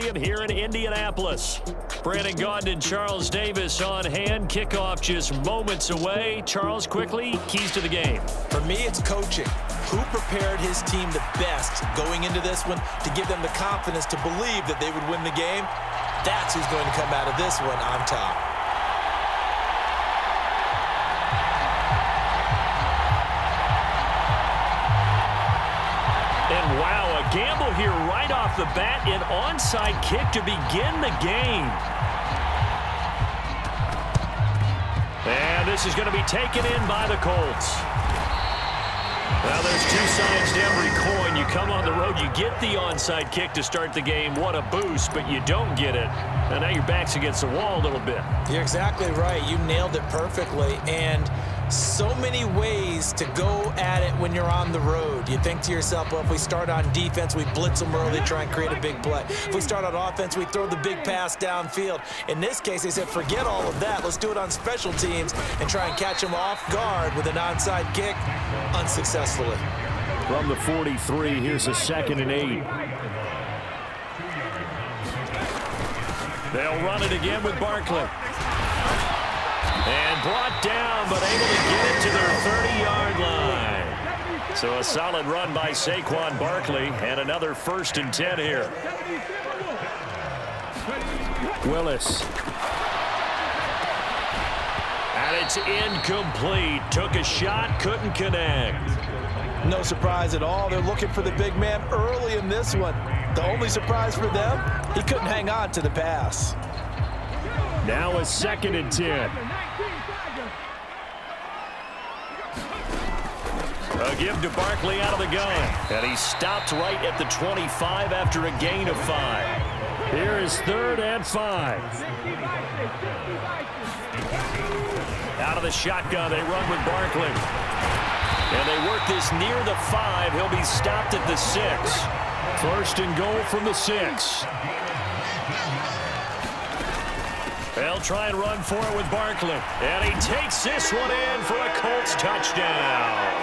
Stadium here in Indianapolis. Brandon Gaudin and Charles Davis on hand. Kickoff just moments away. Charles, quickly, keys to the game. For me, it's coaching. Who prepared his team the best going into this one to give them the confidence to believe that they would win the game? That's who's going to come out of this one on top. And wow, a gamble here right off the bat. An onside kick to begin the game. And this is going to be taken in by the Colts. Well, there's two sides to every coin. You come on the road, you get the onside kick to start the game. What a boost, but you don't get it. And now your back's against the wall a little bit. You're exactly right. You nailed it perfectly. And so many ways to go at it when you're on the road. You think to yourself, well, if we start on defense, we blitz them early, try and create a big play. If we start on offense, we throw the big pass downfield. In this case, they said, forget all of that. Let's do it on special teams and try and catch them off guard with an onside kick unsuccessfully. From the 43, here's a 2nd and 8. They'll run it again with Barkley. And brought down, but able to get it to their 30-yard line. So a solid run by Saquon Barkley, and another 1st and 10 here. Willis. And it's incomplete. Took a shot, couldn't connect. No surprise at all. They're looking for the big man early in this one. The only surprise for them, he couldn't hang on to the pass. Now a 2nd and 10. A give to Barkley out of the gun. And he stopped right at the 25 after a gain of 5. Here is 3rd and 5. Out of the shotgun, they run with Barkley. And they work this near the 5. He'll be stopped at the 6. 1st and goal from the 6. They'll try and run for it with Barkley. And he takes this one in for a Colts touchdown.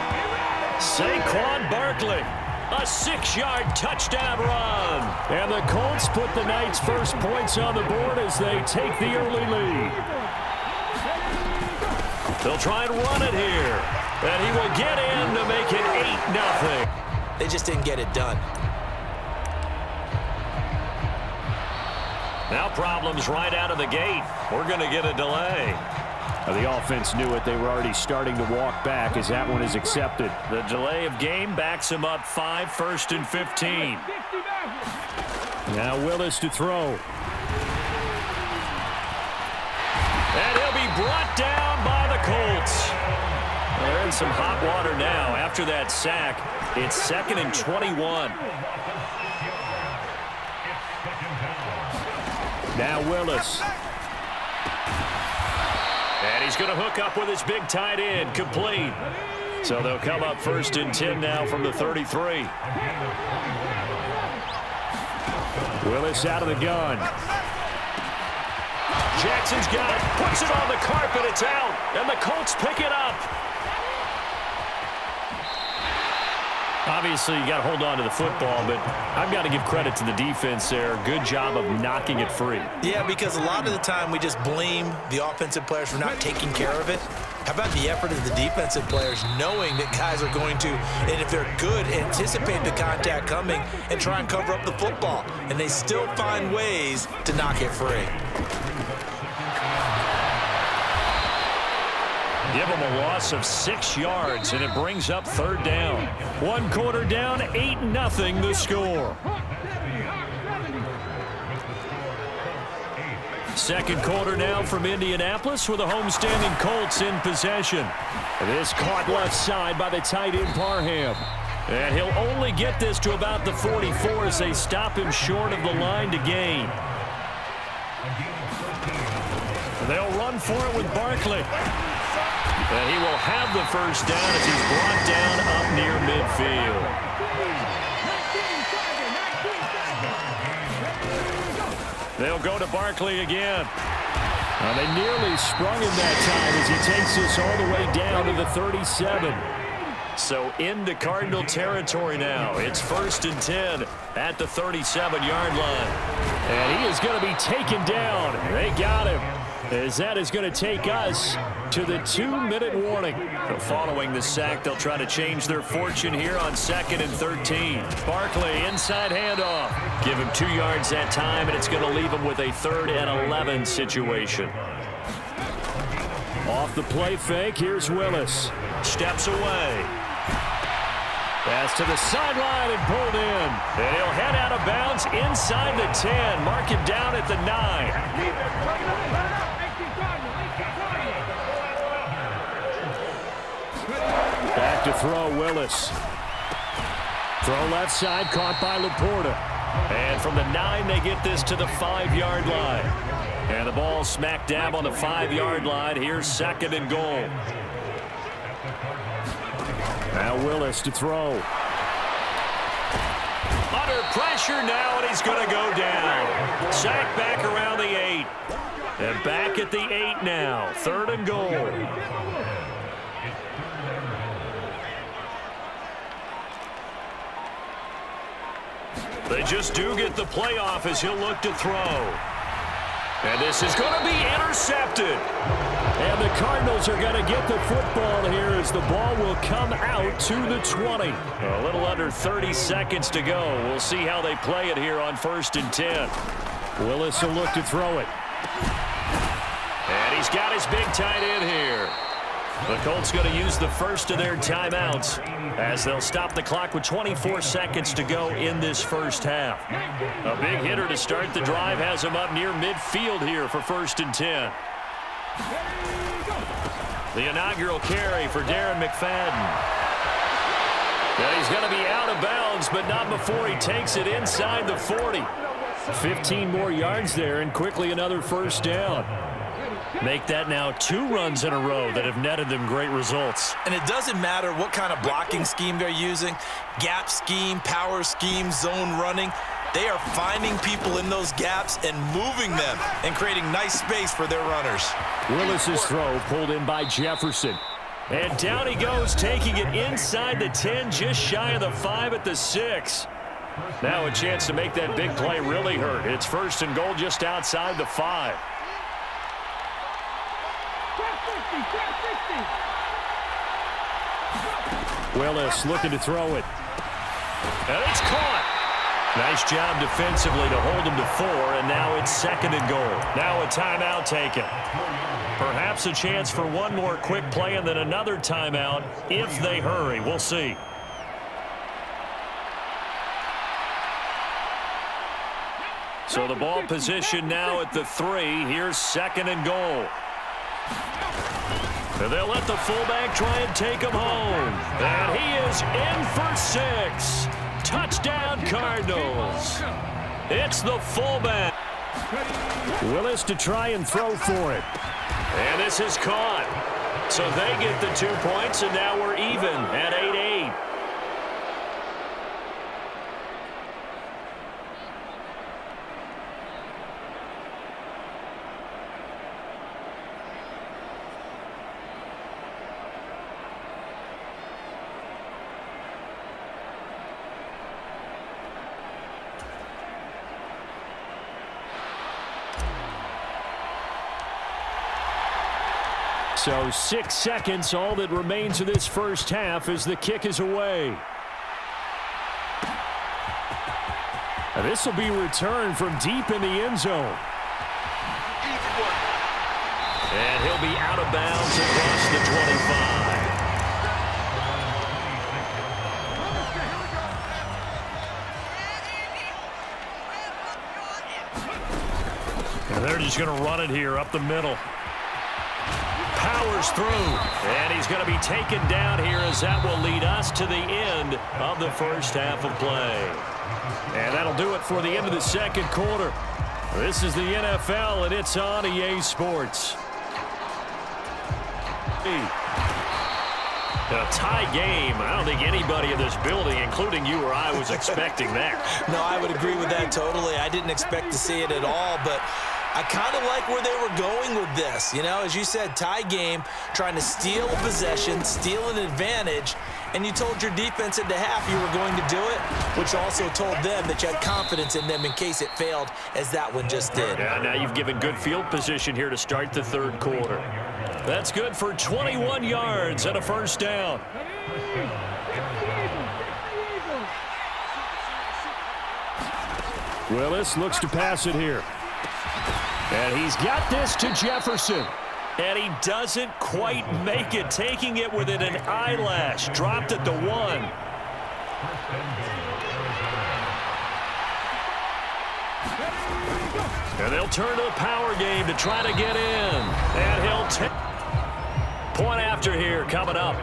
Saquon Barkley, a 6-yard touchdown run. And the Colts put the night's first points on the board as they take the early lead. They'll try and run it here. And he will get in to make it 8-0. They just didn't get it done. Now problems right out of the gate. We're going to get a delay. The offense knew it. They were already starting to walk back as that one is accepted. The delay of game backs him up 5, 1st and 15. Now Willis to throw. And he'll be brought down by the Colts. They're in some hot water now after that sack. It's 2nd and 21. Now Willis. And he's going to hook up with his big tight end, complete. So they'll come up 1st and 10 now from the 33. Willis out of the gun. Jackson's got it, puts it on the carpet, it's out, and the Colts pick it up. Obviously, you got to hold on to the football, but I've got to give credit to the defense there. Good job of knocking it free. Yeah, because a lot of the time we just blame the offensive players for not taking care of it. How about the effort of the defensive players knowing that guys are going to, and if they're good, anticipate the contact coming and try and cover up the football. And they still find ways to knock it free. Give them a loss of 6 yards, and it brings up 3rd down. 1 quarter down, 8-0 the score. 2nd quarter now from Indianapolis with the homestanding Colts in possession. This caught left side by the tight end Parham. And he'll only get this to about the 44 as they stop him short of the line to gain. They'll run for it with Barkley. And he will have the 1st down as he's brought down up near midfield. They'll go to Barkley again. They nearly sprung him that time as he takes this all the way down to the 37. So into Cardinal territory now. It's 1st and 10 at the 37-yard line. And he is going to be taken down. They got him. As that is going to take us to the 2-minute warning. So following the sack, they'll try to change their fortune here on 2nd and 13. Barkley, inside handoff. Give him 2 yards that time, and it's going to leave him with a 3rd and 11 situation. Off the play fake, here's Willis. Steps away. Pass to the sideline and pulled in. And he'll head out of bounds inside the 10. Mark him down at the 9. Back to throw, Willis. Throw left side, caught by Laporta. And from the 9, they get this to the 5-yard line. And the ball smack dab on the 5-yard line. Here's 2nd and goal. Now Willis to throw. Under pressure now, and he's going to go down. Sack back around the 8. And back at the 8 now. 3rd and goal. They just do get the playoff as he'll look to throw. And this is going to be intercepted. And the Cardinals are going to get the football here as the ball will come out to the 20. A little under 30 seconds to go. We'll see how they play it here on 1st and 10. Willis will look to throw it. And he's got his big tight end here. The Colts going to use the first of their timeouts as they'll stop the clock with 24 seconds to go in this first half. A big hitter to start the drive has him up near midfield here for 1st and 10. The inaugural carry for Darren McFadden. And he's going to be out of bounds, but not before he takes it inside the 40. 15 more yards there, and quickly another 1st down. Make that now 2 runs in a row that have netted them great results. And it doesn't matter what kind of blocking scheme they're using, gap scheme, power scheme, zone running. They are finding people in those gaps and moving them and creating nice space for their runners. Willis's throw pulled in by Jefferson. And down he goes, taking it inside the 10, just shy of the 5 at the 6. Now a chance to make that big play really hurt. It's 1st and goal just outside the 5. Willis looking to throw it. And it's caught. Nice job defensively to hold him to 4, and now it's 2nd and goal. Now a timeout taken. Perhaps a chance for one more quick play and then another timeout if they hurry. We'll see. So the ball position now at the 3. Here's 2nd and goal. And they'll let the fullback try and take him home. And he is in for 6. Touchdown, Cardinals. It's the fullback. Willis to try and throw for it. And this is caught. So they get the 2 points, and now we're even at 8-8. So 6 seconds, all that remains of this first half as the kick is away. And this will be returned from deep in the end zone. And he'll be out of bounds across the 25. And they're just going to run it here up the middle. Powers through, and he's going to be taken down here as that will lead us to the end of the first half of play. And that'll do it for the end of the second quarter. This is the NFL, and it's on EA Sports. A tie game. I don't think anybody in this building, including you or I, was expecting that. No, I would agree with that totally. I didn't expect to see it at all, but I kind of like where they were going with this. You know, as you said, tie game, trying to steal a possession, steal an advantage, and you told your defense at the half you were going to do it, which also told them that you had confidence in them in case it failed, as that one just did. Yeah, now you've given good field position here to start the third quarter. That's good for 21 yards and a first down. Willis looks to pass it here. And he's got this to Jefferson. And he doesn't quite make it, taking it within an eyelash. Dropped at the 1. And they'll turn to the power game to try to get in. And he'll take point after here coming up.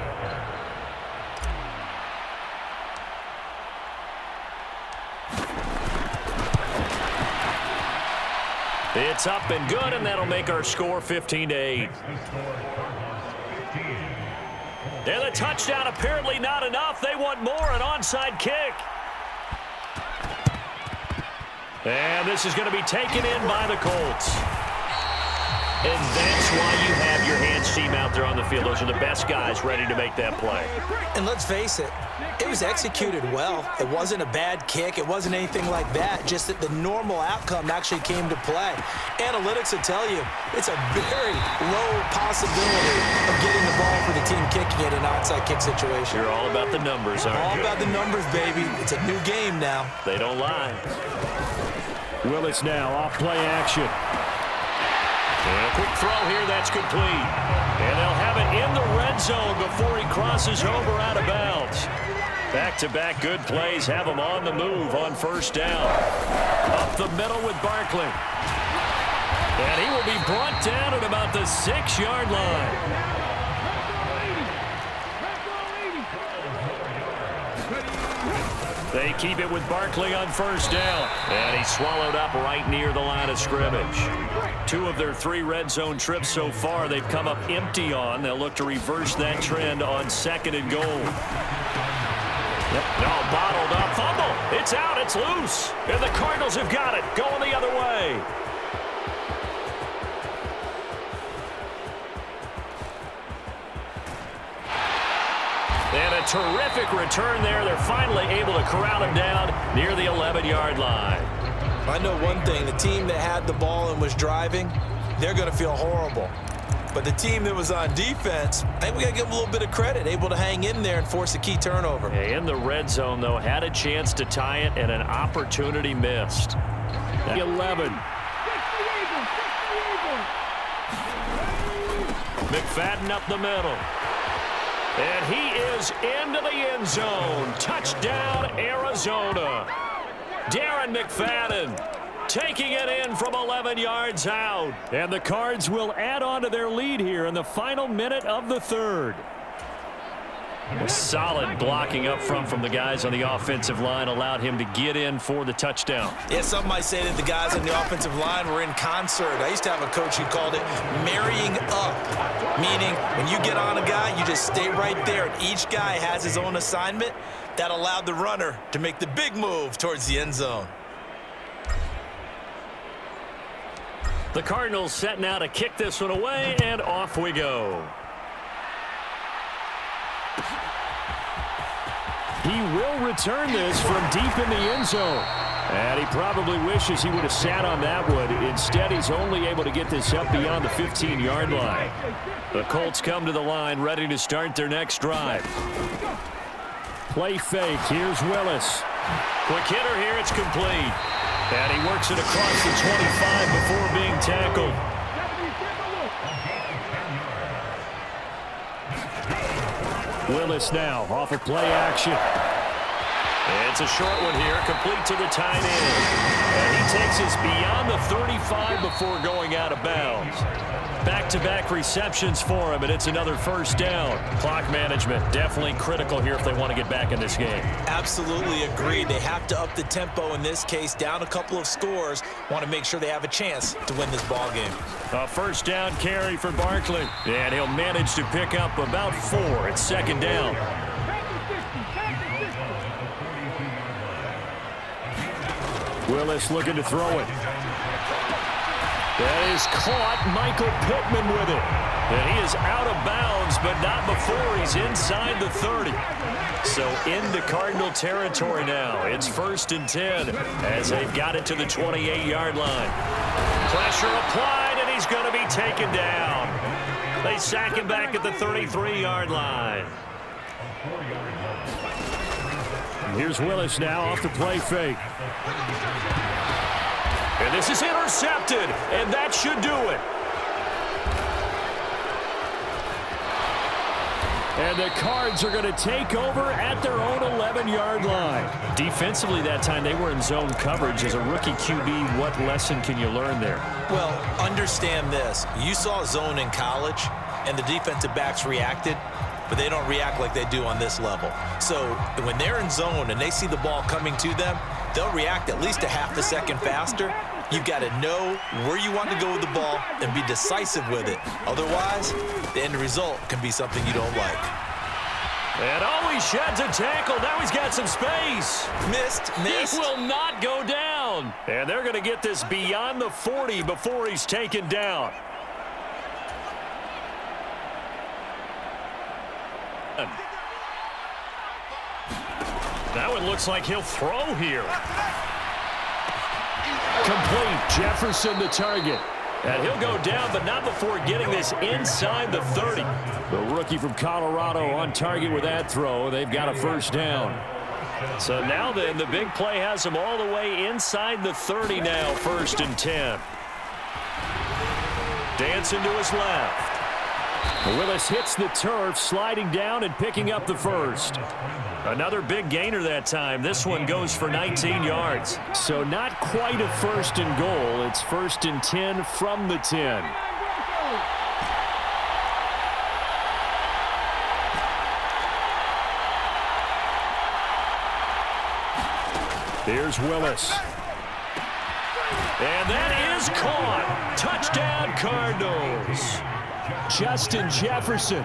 It's up and good, and that'll make our score 15-8. And the touchdown apparently not enough. They want more, an onside kick. And this is going to be taken in by the Colts. And that's why you have your hands team out there on the field. Those are the best guys ready to make that play. And let's face it, it was executed well. It wasn't a bad kick. It wasn't anything like that. Just that the normal outcome actually came to play. Analytics will tell you it's a very low possibility of getting the ball for the team kicking it in an onside kick situation. You're all about the numbers, aren't you? All about the numbers, baby. It's a new game now. They don't lie. Willis now off play action. And a quick throw here, that's complete. And they'll have it in the red zone before he crosses over out of bounds. Back-to-back good plays have him on the move on first down. Up the middle with Barkley. And he will be brought down at about the 6-yard line. They keep it with Barkley on first down. And he's swallowed up right near the line of scrimmage. 2 of their 3 red zone trips so far they've come up empty on. They'll look to reverse that trend on 2nd and goal. No, bottled up. Fumble. It's out. It's loose. And the Cardinals have got it. Going the other way. And a terrific return there. They're finally able to corral him down near the 11-yard line. I know one thing. The team that had the ball and was driving, they're going to feel horrible. But the team that was on defense, I think we got to give them a little bit of credit, able to hang in there and force a key turnover. In the red zone, though, had a chance to tie it and an opportunity missed. 11. McFadden up the middle. And he is into the end zone. Touchdown, Arizona. Darren McFadden taking it in from 11 yards out. And the Cards will add on to their lead here in the final minute of the third. Solid blocking up front from the guys on the offensive line allowed him to get in for the touchdown. Yeah, some might say that the guys on the offensive line were in concert. I used to have a coach who called it marrying up, meaning when you get on a guy, you just stay right there, and each guy has his own assignment. That allowed the runner to make the big move towards the end zone. The Cardinals set now to kick this one away, and off we go. He will return this from deep in the end zone. And he probably wishes he would have sat on that one. Instead, he's only able to get this up beyond the 15-yard line. The Colts come to the line, ready to start their next drive. Play fake. Here's Willis. Quick hitter here. It's complete. And he works it across the 25 before being tackled. Willis now off of play action. It's a short one here, complete to the tight end. And he takes us beyond the 35 before going out of bounds. Back-to-back receptions for him, and it's another first down. Clock management definitely critical here if they want to get back in this game. Absolutely agreed. They have to up the tempo in this case, down a couple of scores. Want to make sure they have a chance to win this ball game. A first down carry for Barkley, and he'll manage to pick up about 4. It's second down. Willis looking to throw it. That is caught. Michael Pittman with it. And he is out of bounds, but not before he's inside the 30. So into Cardinal territory now. It's 1st and 10 as they've got it to the 28-yard line. Pressure applied, and he's going to be taken down. They sack him back at the 33-yard line. Here's Willis now off the play fake. And this is intercepted, and that should do it. And the Cards are going to take over at their own 11-yard line. Defensively that time, they were in zone coverage. As a rookie QB, what lesson can you learn there? Well, understand this. You saw zone in college, and the defensive backs reacted, but they don't react like they do on this level. So when they're in zone and they see the ball coming to them, they'll react at least a half a second faster. You've got to know where you want to go with the ball and be decisive with it. Otherwise, the end result can be something you don't like. And he sheds a tackle. Now he's got some space. Missed. He will not go down. And they're going to get this beyond the 40 before he's taken down. Now it looks like he'll throw here. Complete. Jefferson the target. And he'll go down, but not before getting this inside the 30. The rookie from Colorado on target with that throw. They've got a 1st down. So now then, the big play has him all the way inside the 30 now, 1st and 10. Dancing to his left. Willis hits the turf, sliding down and picking up the 1st. Another big gainer that time. This one goes for 19 yards. So not quite a 1st and goal. It's 1st and 10 from the 10. Here's Willis. And that is caught. Touchdown, Cardinals. Justin Jefferson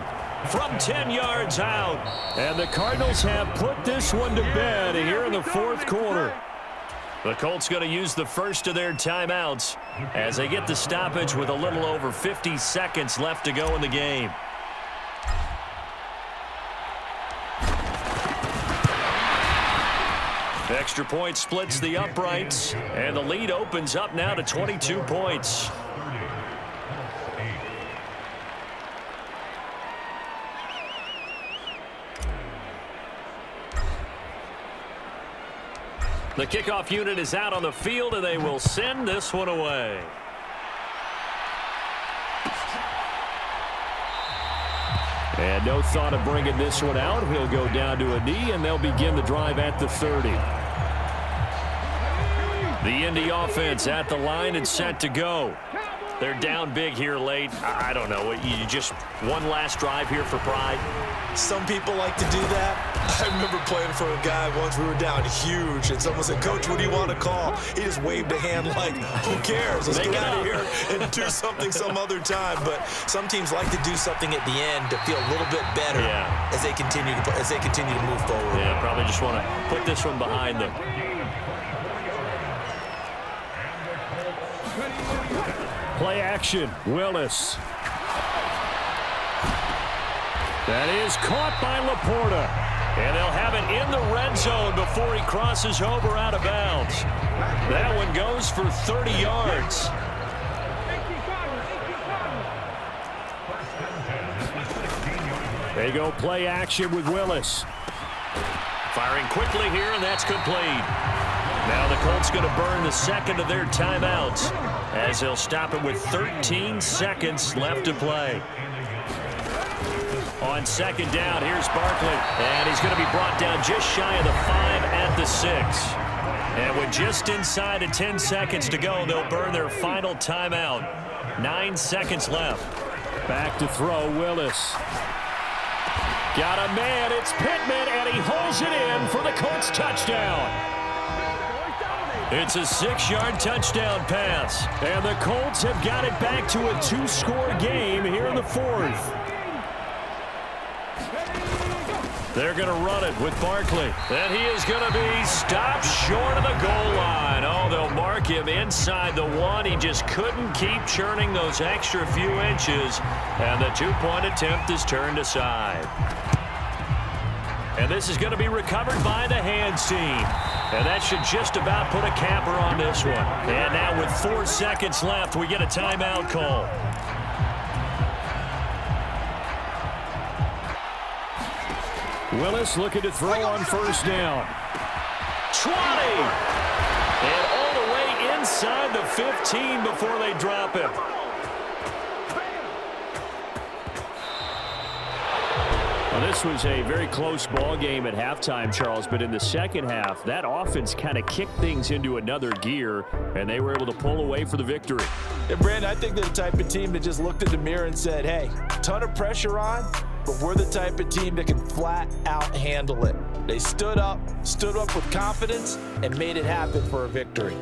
from 10 yards out. And the Cardinals have put this one to bed here in the 4th quarter. The Colts going to use the first of their timeouts as they get the stoppage with a little over 50 seconds left to go in the game. Extra point splits the uprights, and the lead opens up now to 22 points. The kickoff unit is out on the field, and they will send this one away. And no thought of bringing this one out. He'll go down to a knee, and they'll begin the drive at the 30. The Indy offense at the line and set to go. They're down big here late. I don't know. You just one last drive here for pride? Some people like to do that. I remember playing for a guy once. We were down huge, and someone said, "Coach, what do you want to call?" He just waved a hand like, "Who cares? Let's get out of here and do something some other time." But some teams like to do something at the end to feel a little bit better as they continue to move forward. Yeah, probably just want to put this one behind them. Play action. Willis. That is caught by Laporta. And they'll have it in the red zone before he crosses over out of bounds. That one goes for 30 yards. They go play action with Willis. Firing quickly here, and that's complete. Now the Colts going to burn the second of their timeouts as they'll stop it with 13 seconds left to play. On second down, here's Barkley, and he's going to be brought down just shy of the 5 at the 6. And with just inside of 10 seconds to go, they'll burn their final timeout. 9 seconds left. Back to throw, Willis. Got a man, it's Pittman, and he holds it in for the Colts touchdown. It's a 6-yard touchdown pass. And the Colts have got it back to a 2-score game here in the 4th. They're going to run it with Barkley. And he is going to be stopped short of the goal line. Oh, they'll mark him inside the 1. He just couldn't keep churning those extra few inches. And the 2-point attempt is turned aside. And this is going to be recovered by the hands team. And that should just about put a capper on this one. And now with 4 seconds left, we get a timeout call. Willis looking to throw on first down. 20! And all the way inside the 15 before they drop him. Well, this was a very close ball game at halftime, Charles, but in the second half, that offense kind of kicked things into another gear, and they were able to pull away for the victory. Yeah, Brandon, I think they're the type of team that just looked in the mirror and said, hey, ton of pressure on, but we're the type of team that can flat out handle it. They stood up with confidence, and made it happen for a victory.